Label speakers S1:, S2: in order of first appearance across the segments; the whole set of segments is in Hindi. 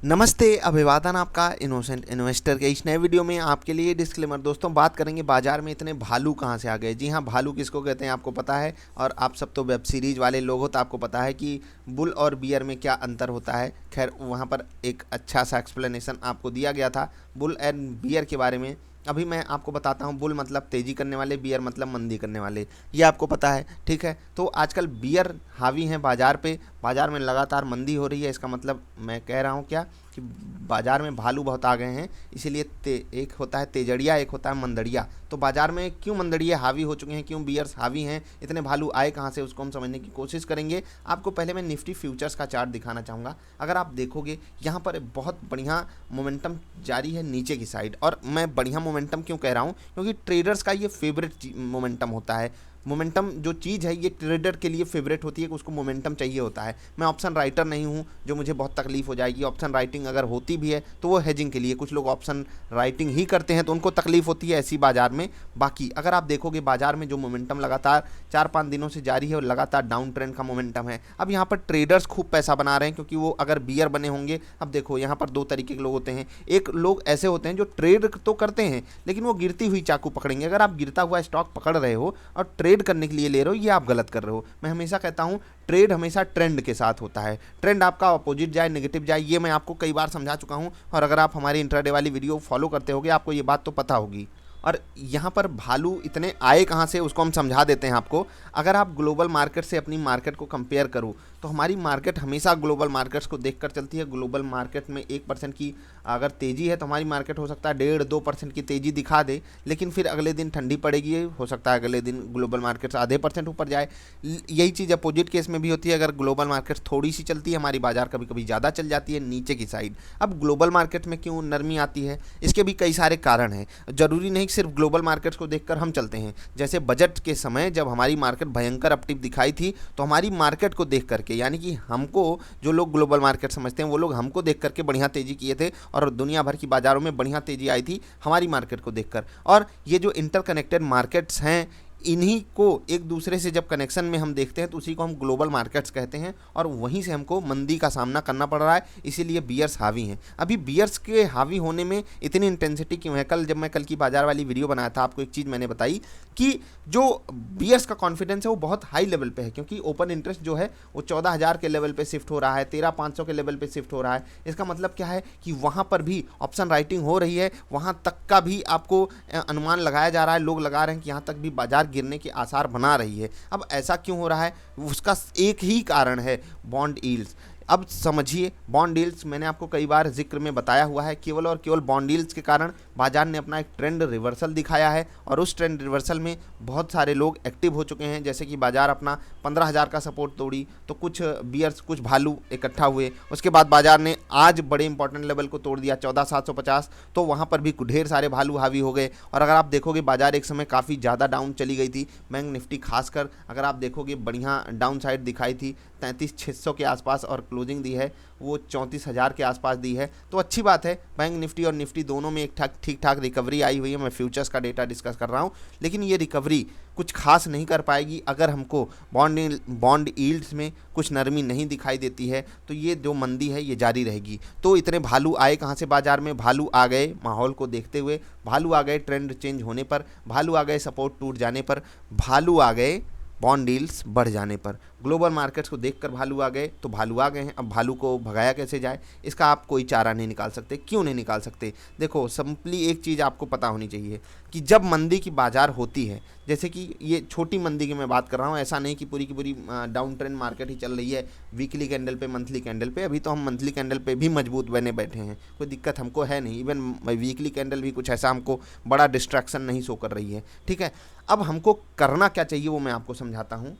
S1: नमस्ते, अभिवादन आपका इनोसेंट इन्वेस्टर के इस नए वीडियो में आपके लिए डिस्क्लेमर। दोस्तों, बात करेंगे बाजार में इतने भालू कहाँ से आ गए। जी हाँ, भालू किसको कहते हैं आपको पता है, और आप सब तो वेब सीरीज वाले लोग हो तो आपको पता है कि बुल और बियर में क्या अंतर होता है। खैर, वहाँ पर एक अच्छा सा एक्सप्लेनेशन आपको दिया गया था बुल एंड बियर के बारे में। अभी मैं आपको बताता हूँ। बुल मतलब तेज़ी करने वाले, बियर मतलब मंदी करने वाले, ये आपको पता है, ठीक है। तो आजकल बियर हावी हैं बाज़ार पे, बाज़ार में लगातार मंदी हो रही है। इसका मतलब मैं कह रहा हूँ क्या कि बाज़ार में भालू बहुत आ गए हैं, इसीलिए एक होता है तेजड़िया, एक होता है मंदड़िया। तो बाज़ार में क्यों मंदड़िया हावी हो चुके हैं, क्यों बियर्स हावी हैं, इतने भालू आए कहाँ से, उसको हम समझने की कोशिश करेंगे। आपको पहले मैं निफ्टी फ्यूचर्स का चार्ट दिखाना चाहूँगा। अगर आप देखोगे यहाँ पर बहुत बढ़िया मोमेंटम जारी है नीचे की साइड। और मैं बढ़िया मोमेंटम क्यों कह रहा हूँ, क्योंकि ट्रेडर्स का ये फेवरेट मोमेंटम होता है। मोमेंटम जो चीज़ है ये ट्रेडर के लिए फेवरेट होती है कि उसको मोमेंटम चाहिए होता है। मैं ऑप्शन राइटर नहीं हूँ जो मुझे बहुत तकलीफ हो जाएगी। ऑप्शन राइटिंग अगर होती भी है तो वो हेजिंग के लिए, कुछ लोग ऑप्शन राइटिंग ही करते हैं तो उनको तकलीफ होती है ऐसी बाजार में। बाकी अगर आप देखोगे बाजार में जो मोमेंटम लगातार 4-5 दिनों से जारी है और लगातार डाउन ट्रेंड का मोमेंटम है। अब यहाँ पर ट्रेडर्स खूब पैसा बना रहे हैं क्योंकि वो अगर बियर बने होंगे। अब देखो यहाँ पर दो तरीके के लोग होते हैं। एक लोग ऐसे होते हैं जो ट्रेड तो करते हैं लेकिन वो गिरती हुई चाकू पकड़ेंगे। अगर आप गिरता हुआ स्टॉक पकड़ रहे हो और ट्रेड करने के लिए ले रहे हो, ये आप गलत कर रहे हो। मैं हमेशा कहता हूँ ट्रेड हमेशा ट्रेंड के साथ होता है। ट्रेंड आपका अपोजिट जाए, नेगेटिव जाए, ये मैं आपको कई बार समझा चुका हूँ। और अगर आप हमारी इंट्राडे वाली वीडियो फॉलो करते होगे आपको ये बात तो पता होगी। और यहाँ पर भालू इतने आए कहाँ से, उसको हम समझा देते हैं आपको। अगर आप ग्लोबल मार्केट से अपनी मार्केट को कंपेयर करो तो हमारी मार्केट हमेशा ग्लोबल मार्केट्स को देखकर चलती है। ग्लोबल मार्केट में 1% की अगर तेज़ी है तो हमारी मार्केट हो सकता है 1.5-2% की तेज़ी दिखा दे, लेकिन फिर अगले दिन ठंडी पड़ेगी, हो सकता है अगले दिन ग्लोबल मार्केट्स आधे % ऊपर जाए। यही चीज़ अपोजिट केस में भी होती है। अगर ग्लोबल मार्केट थोड़ी सी चलती है, हमारी बाजार कभी कभी ज़्यादा चल जाती है नीचे की साइड। अब ग्लोबल मार्केट में क्यों नरमी आती है, इसके भी कई सारे कारण हैं। जरूरी नहीं सिर्फ ग्लोबल मार्केट्स को देखकर हम चलते हैं। जैसे बजट के समय जब हमारी मार्केट भयंकर अपटिप दिखाई थी तो हमारी मार्केट को देख करके, यानी कि हमको, जो लोग ग्लोबल मार्केट समझते हैं वो लोग हमको देख करके बढ़िया तेजी किए थे और दुनिया भर की बाजारों में बढ़िया तेजी आई थी हमारी मार्केट को देखकर। और ये जो इंटरकनेक्टेड मार्केट्स हैं, इन्हीं को एक दूसरे से जब कनेक्शन में हम देखते हैं तो उसी को हम ग्लोबल मार्केट्स कहते हैं। और वहीं से हमको मंदी का सामना करना पड़ रहा है, इसीलिए बियर्स हावी हैं। अभी बियर्स के हावी होने में इतनी इंटेंसिटी क्यों है? जब मैं कल की बाजार वाली वीडियो बनाया था, आपको एक चीज़ मैंने बताई कि जो बियर्स का कॉन्फिडेंस है वो बहुत हाई लेवल पे है, क्योंकि ओपन इंटरेस्ट जो है वो 14,000 के लेवल पे शिफ्ट हो रहा है, 13,500 के लेवल पे शिफ्ट हो रहा है। इसका मतलब क्या है कि वहाँ पर भी ऑप्शन राइटिंग हो रही है, वहाँ तक का भी आपको अनुमान लगाया जा रहा है। लोग लगा रहे हैं कि यहाँ तक भी बाजार गिरने के आसार बना रही है। अब ऐसा क्यों हो रहा है? उसका एक ही कारण है, बॉन्ड यील्ड्स। अब समझिए, बॉन्ड डील्स मैंने आपको कई बार जिक्र में बताया हुआ है। केवल और केवल बॉन्ड डील्स के कारण बाजार ने अपना एक ट्रेंड रिवर्सल दिखाया है और उस ट्रेंड रिवर्सल में बहुत सारे लोग एक्टिव हो चुके हैं। जैसे कि बाजार अपना 15,000 का सपोर्ट तोड़ी तो कुछ बियर्स, कुछ भालू इकट्ठा हुए। उसके बाद बाजार ने आज बड़े इंपॉर्टेंट लेवल को तोड़ दिया 14,750, तो वहाँ पर भी ढेर सारे भालू हावी हो गए। और अगर आप देखोगे बाजार एक समय काफ़ी ज़्यादा डाउन चली गई थी। बैंक निफ्टी खासकर अगर आप देखोगे बढ़िया डाउन साइड दिखाई थी, 33,600 के आसपास, और क्लोजिंग दी है वो 34,000 के आसपास दी है। तो अच्छी बात है, बैंक निफ्टी और निफ्टी दोनों में एक ठीक ठाक रिकवरी आई हुई है। मैं फ्यूचर्स का डेटा डिस्कस कर रहा हूँ, लेकिन ये रिकवरी कुछ खास नहीं कर पाएगी अगर हमको बॉन्ड यील्ड्स में कुछ नरमी नहीं दिखाई देती है। तो ये जो मंदी है ये जारी रहेगी। तो इतने भालू आए कहाँ से बाजार में? भालू आ गए माहौल को देखते हुए, भालू आ गए ट्रेंड चेंज होने पर, भालू आ गए सपोर्ट टूट जाने पर, भालू आ गए बॉन्ड डील्स बढ़ जाने पर। ग्लोबल मार्केट्स को देखकर भालू आ गए तो भालू आ गए हैं। अब भालू को भगाया कैसे जाए, इसका आप कोई चारा नहीं निकाल सकते। क्यों नहीं निकाल सकते? देखो, सिंपली एक चीज़ आपको पता होनी चाहिए कि जब मंदी की बाजार होती है, जैसे कि ये छोटी मंदी की मैं बात कर रहा हूँ, ऐसा नहीं कि पूरी की पूरी डाउन ट्रेंड मार्केट ही चल रही है वीकली कैंडल पे, मंथली कैंडल पे। अभी तो हम मंथली कैंडल पे भी मजबूत बने बैठे हैं, कोई दिक्कत हमको है नहीं। इवन वीकली कैंडल भी कुछ ऐसा हमको बड़ा डिस्ट्रैक्शन नहीं शो कर रही है, ठीक है। अब हमको करना क्या चाहिए वो मैं आपको समझाता हूँ।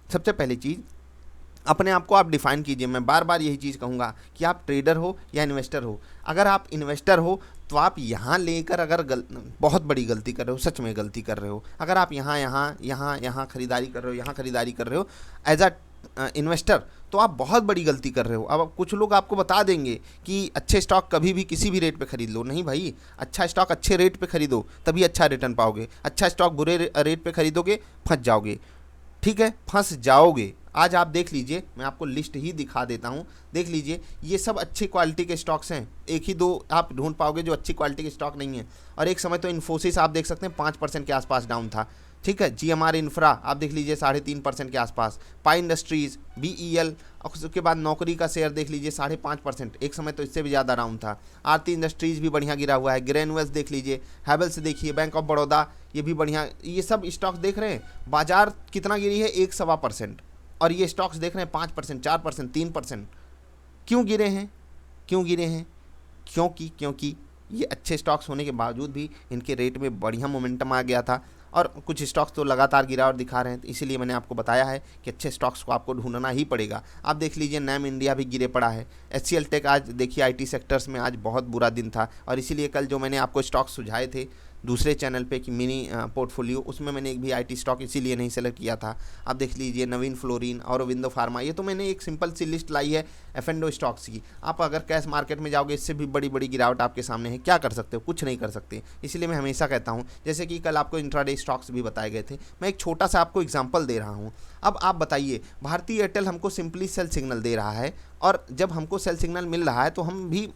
S1: सबसे पहली चीज़, अपने आप को आप डिफाइन कीजिए। मैं बार बार यही चीज़ कहूँगा कि आप ट्रेडर हो या इन्वेस्टर हो। अगर आप इन्वेस्टर हो तो आप यहाँ लेकर अगर बहुत बड़ी गलती कर रहे हो, सच में गलती कर रहे हो। अगर आप यहाँ खरीदारी कर रहे हो, यहाँ खरीदारी कर रहे हो एज अ इन्वेस्टर, तो आप बहुत बड़ी गलती कर रहे हो। अब कुछ लोग आपको बता देंगे कि अच्छे स्टॉक कभी भी किसी भी रेट पे खरीद लो। नहीं भाई, अच्छा स्टॉक अच्छे रेट पे खरीदो तभी अच्छा रिटर्न पाओगे। अच्छा स्टॉक बुरे रेट पे खरीदोगे फंस जाओगे, ठीक है, फंस जाओगे। आज आप देख लीजिए, मैं आपको लिस्ट ही दिखा देता हूँ, देख लीजिए ये सब अच्छी क्वालिटी के स्टॉक्स हैं, एक ही दो आप ढूंढ पाओगे जो अच्छी क्वालिटी के स्टॉक नहीं है। और एक समय तो इन्फोसिस आप देख सकते हैं 5% के आसपास डाउन था, ठीक है। GMR इंफ्रा आप देख लीजिए 3.5% के आसपास, पाई इंडस्ट्रीज, BEL, और उसके बाद नौकरी का शेयर देख लीजिए 5.5%, एक समय तो इससे भी ज़्यादा डाउन था। आरती इंडस्ट्रीज भी बढ़िया गिरा हुआ है, ग्रेनुअल्स देख लीजिए, हैवेल्स देखिए, बैंक ऑफ बड़ौदा, ये भी बढ़िया, ये सब स्टॉक्स देख रहे हैं। बाजार कितना गिरी है, 1.25%, और ये स्टॉक्स देख रहे हैं 5%, 4%, 3%। क्यों गिरे हैं, क्यों गिरे हैं? क्योंकि ये अच्छे स्टॉक्स होने के बावजूद भी इनके रेट में बढ़िया मोमेंटम आ गया था, और कुछ स्टॉक्स तो लगातार गिरावट दिखा रहे हैं। तो इसीलिए मैंने आपको बताया है कि अच्छे स्टॉक्स को आपको ढूंढना ही पड़ेगा। आप देख लीजिए नैम इंडिया भी गिरे पड़ा है, HCL टेक आज देखिए IT सेक्टर्स में आज बहुत बुरा दिन था, और इसीलिए कल जो मैंने आपको स्टॉक्स सुझाए थे दूसरे चैनल पे कि मिनी पोर्टफोलियो, उसमें मैंने एक भी IT स्टॉक इसीलिए नहीं सेलेक्ट किया था। आप देख लीजिए नवीन फ्लोरिन और विंडो फार्मा, ये तो मैंने एक सिंपल सी लिस्ट लाई है F&O स्टॉक्स की। आप अगर कैश मार्केट में जाओगे इससे भी बड़ी बड़ी गिरावट आपके सामने है, क्या कर सकते हो? कुछ नहीं कर सकते। इसलिए मैं हमेशा कहता हूँ, जैसे कि कल आपको इंट्राडे स्टॉक्स भी बताए गए थे, मैं एक छोटा सा आपको एग्जाम्पल दे रहा हूँ। अब आप बताइए, भारतीय एयरटेल हमको सिंपली सेल सिग्नल दे रहा है, और जब हमको सेल सिग्नल मिल रहा है तो हम भी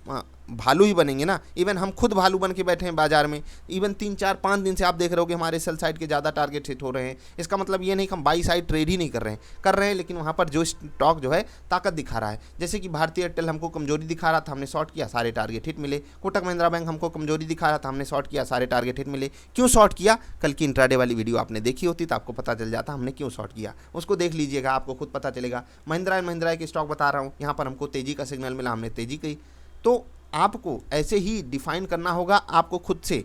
S1: भालू ही बनेंगे ना। इवन हम खुद भालू बन के बैठे हैं बाजार में। इवन 3, 4, 5 दिन से आप देख रहे हो कि हमारे सेल साइड के ज़्यादा टारगेट हिट हो रहे हैं। इसका मतलब ये नहीं कि हम बाई साइड ट्रेड ही नहीं कर रहे हैं, लेकिन वहाँ पर जो स्टॉक जो है ताकत दिखा रहा है। जैसे कि भारतीय एयरटेल हमको कमजोरी दिखा रहा था, हमने शॉर्ट किया, सारे टारगेट हिट मिले। कोटक महिंद्रा बैंक हमको कमजोरी दिखा रहा था, हमने शॉर्ट किया, सारे टारगेट हिट मिले। क्यों शॉर्ट किया? कल की इंट्राडे वाली वीडियो आपने देखी होती तो आपको पता चल जाता हमने क्यों शॉर्ट किया। उसको देख लीजिएगा, आपको खुद पता चलेगा। महिंद्रा एंड महिंद्रा के स्टॉक बता रहा हूँ, यहाँ पर हमको तेजी का सिग्नल मिला, हमने तेजी की। तो आपको ऐसे ही डिफाइन करना होगा, आपको खुद से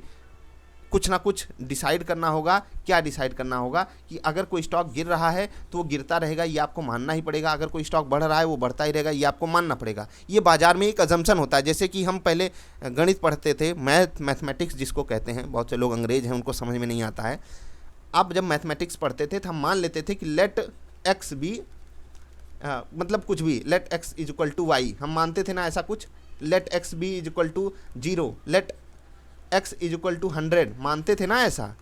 S1: कुछ ना कुछ डिसाइड करना होगा। क्या डिसाइड करना होगा कि अगर कोई स्टॉक गिर रहा है तो वो गिरता रहेगा, ये आपको मानना ही पड़ेगा। अगर कोई स्टॉक बढ़ रहा है वो बढ़ता ही रहेगा, ये आपको मानना पड़ेगा। ये बाजार में एक अजम्पशन होता है। जैसे कि हम पहले गणित पढ़ते थे, मैथमेटिक्स जिसको कहते हैं, बहुत से लोग अंग्रेज हैं उनको समझ में नहीं आता है। आप जब मैथमेटिक्स पढ़ते थे तो हम मान लेते थे कि लेट एक्स बी, मतलब कुछ भी, let x is equal to y, हम मानते थे ना ऐसा कुछ। Let x B is equal to 0, let x is equal to 100, मानते थे ना ऐसा।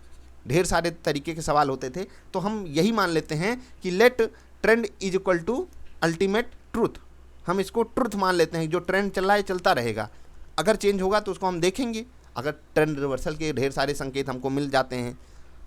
S1: ढेर सारे तरीके के सवाल होते थे, तो हम यही मान लेते हैं कि let trend is equal to ultimate truth. हम इसको ट्रूथ मान लेते हैं, जो ट्रेंड चल रहा है चलता रहेगा, अगर चेंज होगा तो उसको हम देखेंगे। अगर ट्रेंड रिवर्सल के ढेर सारे संकेत हमको मिल जाते हैं।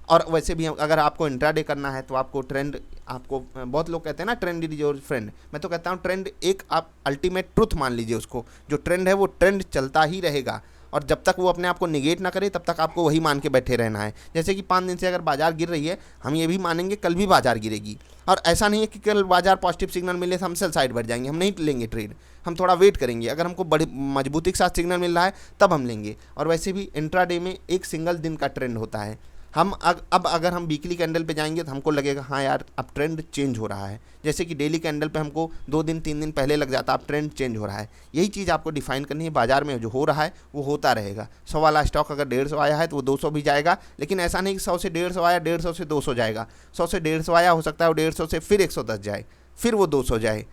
S1: और वैसे भी अगर आपको इंट्राडे करना है तो आपको ट्रेंड, आपको बहुत लोग कहते हैं ना ट्रेंड इज योर फ्रेंड, मैं तो कहता हूँ ट्रेंड एक आप अल्टीमेट ट्रुथ मान लीजिए उसको। जो ट्रेंड है वो ट्रेंड चलता ही रहेगा, और जब तक वो अपने आप को निगेट ना करे तब तक आपको वही मान के बैठे रहना है। जैसे कि 5 दिन से अगर बाजार गिर रही है, हम ये भी मानेंगे कल भी बाजार गिरेगी। और ऐसा नहीं है कि कल बाजार पॉजिटिव सिग्नल मिले तो हम सेल साइड बढ़ जाएंगे, हम नहीं लेंगे ट्रेड, हम थोड़ा वेट करेंगे। अगर हमको बड़ी मजबूती के साथ सिग्नल मिल रहा है तब हम लेंगे। और वैसे भी इंट्राडे में एक सिंगल दिन का ट्रेंड होता है। हम अब अगर हम वीकली कैंडल पे जाएंगे तो हमको लगेगा हाँ यार अब ट्रेंड चेंज हो रहा है। जैसे कि डेली कैंडल पे हमको 2 दिन 3 दिन पहले लग जाता, अब ट्रेंड चेंज हो रहा है। यही चीज़ आपको डिफाइन करनी है। बाजार में जो हो रहा है वो होता रहेगा। 100 वाला स्टॉक अगर 150 आया है तो वो 200 भी जाएगा, लेकिन ऐसा नहीं कि 100 से 150 आया, 150 से 200 जाएगा। 100 से 150 आया, हो सकता है वो 150 से फिर 110 जाए, फिर वो 200 जाए।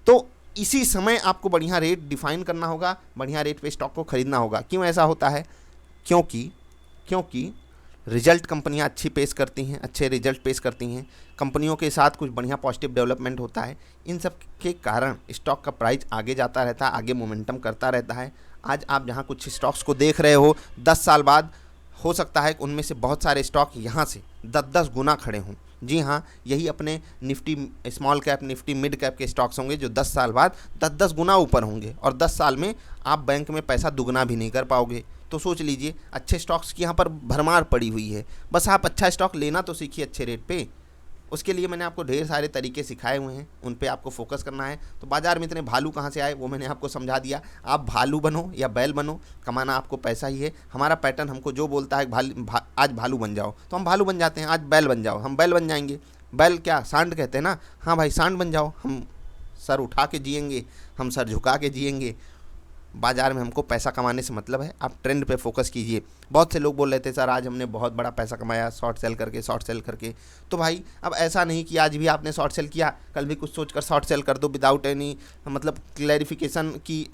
S1: तो इसी समय आपको बढ़िया रेट डिफाइन करना होगा, बढ़िया रेट पे स्टॉक को खरीदना होगा। क्यों ऐसा होता है? क्योंकि रिजल्ट कंपनियां अच्छी पेश करती हैं, अच्छे रिजल्ट पेश करती हैं, कंपनियों के साथ कुछ बढ़िया पॉजिटिव डेवलपमेंट होता है। इन सब के कारण स्टॉक का प्राइस आगे जाता रहता है, आगे मोमेंटम करता रहता है। आज आप जहां कुछ स्टॉक्स को देख रहे हो, 10 साल बाद हो सकता है उनमें से बहुत सारे स्टॉक यहाँ से 10-10 गुना खड़े हों। जी हाँ, यही अपने Nifty small cap, Nifty mid cap के स्टॉक्स होंगे जो 10 साल बाद 10-10 गुना ऊपर होंगे, और 10 साल में आप बैंक में पैसा दुगना भी नहीं कर पाओगे। तो सोच लीजिए, अच्छे स्टॉक्स की यहाँ पर भरमार पड़ी हुई है। बस आप अच्छा स्टॉक लेना तो सीखिए अच्छे रेट पे। उसके लिए मैंने आपको ढेर सारे तरीके सिखाए हुए हैं, उन पे आपको फोकस करना है। तो बाजार में इतने भालू कहाँ से आए वो मैंने आपको समझा दिया। आप भालू बनो या बैल बनो, कमाना आपको पैसा ही है। हमारा पैटर्न हमको जो बोलता है आज भालू बन जाओ तो हम भालू बन जाते हैं, आज बैल बन जाओ हम बैल बन जाएंगे। बैल क्या, सांड कहते हैं ना, हाँ भाई सांड बन जाओ, हम सर उठा के जिएंगे, हम सर झुका के जिएंगे। बाजार में हमको पैसा कमाने से मतलब है, आप ट्रेंड पे फोकस कीजिए। बहुत से लोग बोल रहे थे सर आज हमने बहुत बड़ा पैसा कमाया शॉर्ट सेल करके। तो भाई अब ऐसा नहीं कि आज भी आपने शॉर्ट सेल किया कल भी कुछ सोचकर शॉर्ट सेल कर दो विदाउट एनी मतलब क्लैरिफिकेशन की,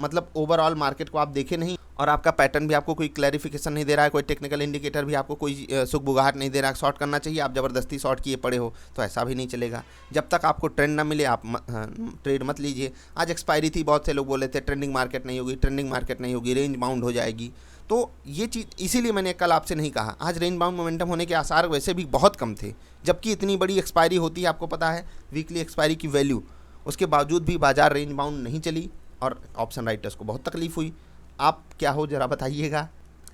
S1: मतलब ओवरऑल मार्केट को आप देखे नहीं, और आपका पैटर्न भी आपको कोई क्लैरिफिकेशन नहीं दे रहा है, कोई टेक्निकल इंडिकेटर भी आपको कोई सुगबुगाहट नहीं दे रहा है, शॉर्ट करना चाहिए आप ज़बरदस्ती शॉर्ट किए पड़े हो, तो ऐसा भी नहीं चलेगा। जब तक आपको ट्रेंड ना मिले आप ट्रेड मत लीजिए। आज एक्सपायरी थी, बहुत से लोग बोले थे ट्रेंडिंग मार्केट नहीं होगी, ट्रेंडिंग मार्केट नहीं होगी, रेंज बाउंड हो जाएगी। तो ये चीज़ इसीलिए मैंने कल आपसे नहीं कहा। आज रेंज बाउंड मोमेंटम होने के आसार वैसे भी बहुत कम थे, जबकि इतनी बड़ी एक्सपायरी होती है, आपको पता है वीकली एक्सपायरी की वैल्यू, उसके बावजूद भी बाजार रेंज बाउंड नहीं चली और ऑप्शन राइटर्स को बहुत तकलीफ हुई। आप क्या हो ज़रा बताइएगा।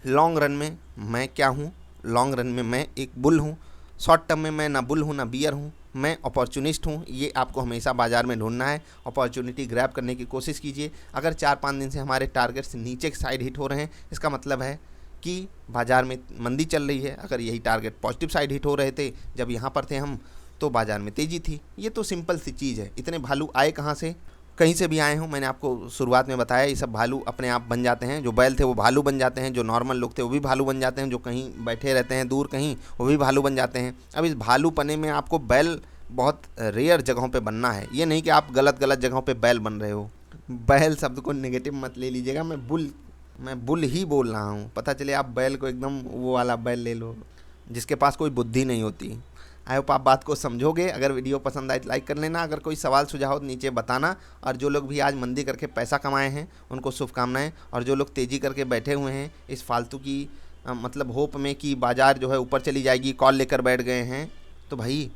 S1: लॉन्ग रन में मैं क्या हूँ? लॉन्ग रन में मैं एक बुल हूँ। शॉर्ट टर्म में मैं ना बुल हूँ ना बियर हूँ, मैं अपॉर्चुनिस्ट हूँ। ये आपको हमेशा बाज़ार में ढूंढना है, अपॉर्चुनिटी ग्रैब करने की कोशिश कीजिए। अगर 4-5 दिन से हमारे टारगेट्स नीचे की साइड हिट हो रहे हैं, इसका मतलब है कि बाज़ार में मंदी चल रही है। अगर यही टारगेट पॉजिटिव साइड हिट हो रहे थे जब यहाँ पर थे हम, तो बाज़ार में तेज़ी थी। ये तो सिंपल सी चीज़ है। इतने भालू आए कहाँ से? कहीं से भी आए हों। मैंने आपको शुरुआत में बताया ये सब भालू अपने आप बन जाते हैं। जो बैल थे वो भालू बन जाते हैं, जो नॉर्मल लोग थे वो भी भालू बन जाते हैं, जो कहीं बैठे रहते हैं दूर कहीं वो भी भालू बन जाते हैं। अब इस भालू पने में आपको बैल बहुत रेयर जगहों पे बनना है। ये नहीं कि आप गलत जगहों पे बैल बन रहे हो। बैल शब्द को नेगेटिव मत ले लीजिएगा, मैं बुल ही बोल रहा हूँ। पता चले आप बैल को एकदम वो वाला बैल ले लो जिसके पास कोई बुद्धि नहीं होती। आई होप आप बात को समझोगे। अगर वीडियो पसंद आए तो लाइक कर लेना। अगर कोई सवाल सुझाव तो नीचे बताना। और जो लोग भी आज मंदी करके पैसा कमाए हैं उनको शुभकामनाएं। और जो लोग तेज़ी करके बैठे हुए हैं इस फालतू की मतलब होप में कि बाज़ार जो है ऊपर चली जाएगी, कॉल लेकर बैठ गए हैं, तो भाई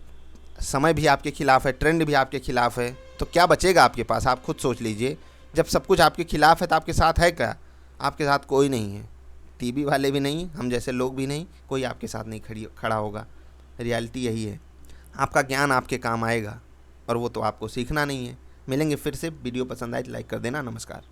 S1: समय भी आपके खिलाफ़ है, ट्रेंड भी आपके खिलाफ़ है, तो क्या बचेगा आपके पास? आप खुद सोच लीजिए। जब सब कुछ आपके खिलाफ़ है तो आपके साथ है क्या? आपके साथ कोई नहीं है। टीवी वाले भी नहीं, हम जैसे लोग भी नहीं, कोई आपके साथ नहीं खड़ा होगा। रियलिटी यही है। आपका ज्ञान आपके काम आएगा और वो तो आपको सीखना नहीं है। मिलेंगे फिर से। वीडियो पसंद आए तो लाइक कर देना। नमस्कार।